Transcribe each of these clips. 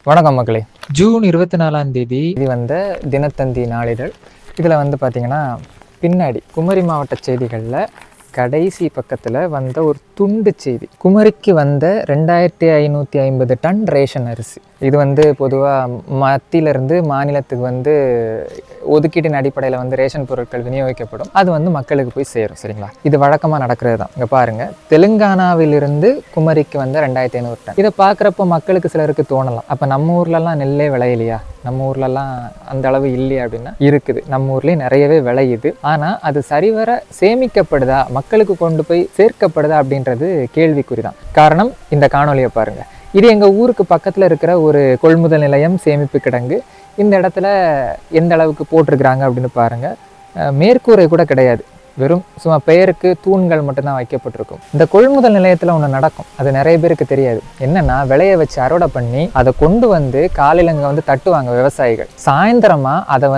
வணக்கம் மக்களே. ஜூன் 24ஆம் தேதி இது தினத்தந்தி நாளிதழ். இதில் பார்த்தீங்கன்னா பின்னாடி குமரி மாவட்ட செய்திகளில் கடைசி பக்கத்தில் வந்த ஒரு துண்டு செய்தி. குமரிக்கு வந்த 2550 டன் ரேஷன் அரிசி. இது பொதுவாக மத்தியிலிருந்து மாநிலத்துக்கு ஒதுக்கீட்டின் அடிப்படையில் ரேஷன் பொருட்கள் விநியோகிக்கப்படும். அது மக்களுக்கு போய் சேரும். சரிங்களா? இது வழக்கமாக நடக்கிறது தான். இங்கே பாருங்கள், தெலுங்கானாவிலிருந்து குமரிக்கு 2500 டன். இதை பார்க்குறப்போ மக்களுக்கு சிலருக்கு தோணலாம், அப்போ நம்ம ஊர்லலாம் நெல்லே விளையலையா, நம்ம ஊர்லலாம் அந்த அளவு இல்லையா அப்படின்னா இருக்குது. நம்ம ஊர்லேயும் நிறையவே விளையுது. ஆனால் அது சரிவர சேமிக்கப்படுதா, மக்களுக்கு கொண்டு போய் சேர்க்கப்படுதா அப்படின்றது கேள்விக்குறி தான். காரணம், இந்த காணொலியை பாருங்கள். இது எங்கள் ஊருக்கு பக்கத்தில் இருக்கிற ஒரு கொள்முதல் நிலையம், சேமிப்பு கிடங்கு. இந்த இடத்துல எந்த அளவுக்கு போட்டிருக்கிறாங்க அப்படின்னு பாருங்கள். மேற்கூரை கூட கிடையாது, வெறும் சும்மா பெயருக்கு தூண்கள் மட்டும்தான் வைக்கப்பட்டிருக்கும். இந்த கொள்முதல் நிலையத்தில் ஒன்று நடக்கும், அது நிறைய பேருக்கு தெரியாது. என்னன்னா, விளைய வச்சு அறுவடை பண்ணி அதை கொண்டு காலையில் இங்கே தட்டுவாங்க விவசாயிகள். சாயந்தரமாக அதை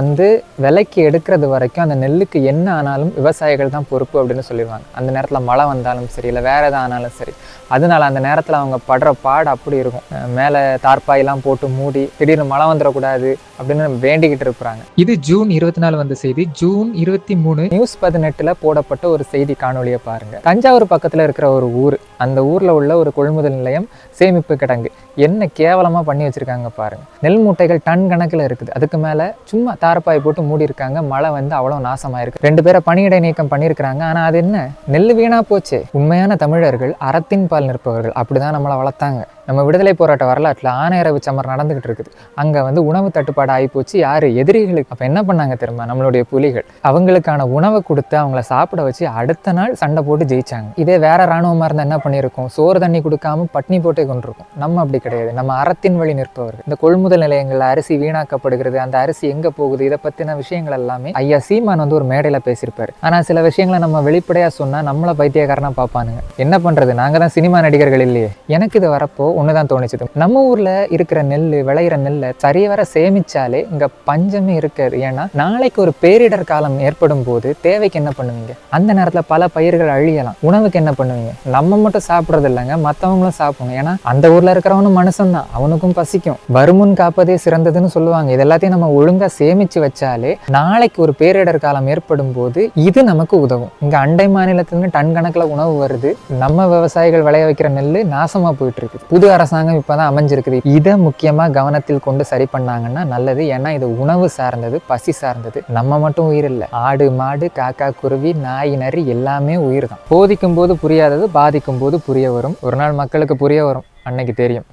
விலைக்கு எடுக்கிறது வரைக்கும் அந்த நெல்லுக்கு என்ன ஆனாலும் விவசாயிகள் தான் பொறுப்பு அப்படின்னு சொல்லிடுவாங்க. அந்த நேரத்தில் மழை வந்தாலும் சரி, இல்லை வேறு எதாவது ஆனாலும் சரி. அதனால அந்த நேரத்தில் அவங்க படுற பாடு அப்படி இருக்கும். மேலே தார்பாயெல்லாம் போட்டு மூடி திடீர்னு மழை வந்துடக்கூடாது அப்படின்னு வேண்டிக்கிட்டு இருக்கிறாங்க. இது ஜூன் 24 வந்த செய்தி. ஜூன் 23 நியூஸ் 18 போடப்பட்ட ஒரு செய்தி காணொலியை பாருங்க. தஞ்சாவூர் பக்கத்தில் இருக்கிற ஒரு ஊர், அந்த ஊரில் உள்ள ஒரு கொள்முதல் நிலையம், சேமிப்பு கிடங்கு என்ன கேவலமாக பண்ணி வச்சிருக்காங்க பாருங்க. நெல் மூட்டைகள் டன் கணக்கில் இருக்குது. அதுக்கு மேலே சும்மா தார்பாய் போட்டு மூடி இருக்காங்க. மழை அவ்வளோ நாசமாயிருக்கு. 2 பேரை பணியிடை நீக்கம் பண்ணியிருக்கிறாங்க. ஆனால் அது என்ன, நெல் வீணா போச்சு. உண்மையான தமிழர்கள் அறத்தின் பால் நிற்பவர்கள். அப்படிதான் நம்மளை வளர்த்தாங்க. நம்ம விடுதலை போராட்ட வரலாற்றில் ஆணையரவு சமர் நடந்துகிட்டு இருக்குது. அங்கே உணவு தட்டுப்பாடு ஆகிப்போச்சு. யார்? எதிரிகளுக்கு. அப்போ என்ன பண்ணாங்க தெரியுமா? நம்மளுடைய புலிகள் அவங்களுக்கான உணவை கொடுத்து அவங்கள சாப்பிட வச்சு அடுத்த நாள் சண்டை போட்டு ஜெயிச்சாங்க. இதே வேற இராணுவமாக இருந்தால் என்ன பண்ணியிருக்கோம்? சோறு தண்ணி கொடுக்காம பட்னி போட்டே கொண்டிருக்கும். நம்ம அப்படி கிடையாது. நம்ம அறத்தின் வழி நிற்பவர்கள். இந்த கொள்முதல் நிலையங்களில் அரிசி வீணாக்கப்படுகிறது, அந்த அரிசி எங்கே போகுது, இதை பற்றின விஷயங்கள் எல்லாமே ஐயா சீமான் ஒரு மேடையில் பேசியிருப்பாரு. ஆனால் சில விஷயங்களை நம்ம வெளிப்படையாக சொன்னால் நம்மளை பைத்தியக்காரனா பார்ப்பானுங்க. என்ன பண்ணுறது, நாங்கள் தான் சினிமா நடிகர்கள் இல்லையே. எனக்கு இது வரப்போ ஒண்ணுதான் தோணுச்சு. நம்ம ஊர்ல இருக்கிற நெல், விளையிற நெல்லை சரியவர சேமிச்சாலே இங்க பஞ்சமே இருக்காது. ஏன்னா நாளைக்கு ஒரு பேரிடர் காலம் ஏற்படும் போது தேவைக்கு என்ன பண்ணுவீங்க? அந்த நேரத்துல பல பயிர்கள் அழியலாம். உணவுக்கு என்ன பண்ணுவீங்க? நம்ம மட்டும் சாப்பிட்றது இல்லைங்க, மற்றவங்களும் சாப்பிடுங்க. ஏன்னா அந்த ஊர்ல இருக்கிறவனும் மனுஷன் தான், அவனுக்கும் பசிக்கும். வருமுன் காப்பதே சிறந்ததுன்னு சொல்லுவாங்க. இது எல்லாத்தையும் நம்ம ஒழுங்கா சேமிச்சு வச்சாலே நாளைக்கு ஒரு பேரிடர் காலம் ஏற்படும் போது இது நமக்கு உதவும். இங்க அண்டை மாநிலத்திலிருந்து டன் கணக்குல உணவு வருது. நம்ம விவசாயிகள் விளைய வைக்கிற நெல் நாசமா போயிட்டு இருக்கு. புது அரசாங்கம் இப்பதான் அமைஞ்சிருக்குது. இதை முக்கியமா கவனத்தில் கொண்டு சரி பண்ணாங்கன்னா நல்லது. ஏன்னா இது உணவு சார்ந்தது, பசி சார்ந்தது. நம்ம மட்டும் உயிர் இல்லை, ஆடு மாடு காக்கா குருவி நாய் நரி எல்லாமே உயிர் தான். போதிக்கும் போது புரியாதது பாதிக்கும் போது புரிய வரும். ஒரு நாள் மக்களுக்கு புரிய வரும், அன்னைக்கு தெரியும்.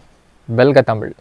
வெல்க தமிழ்.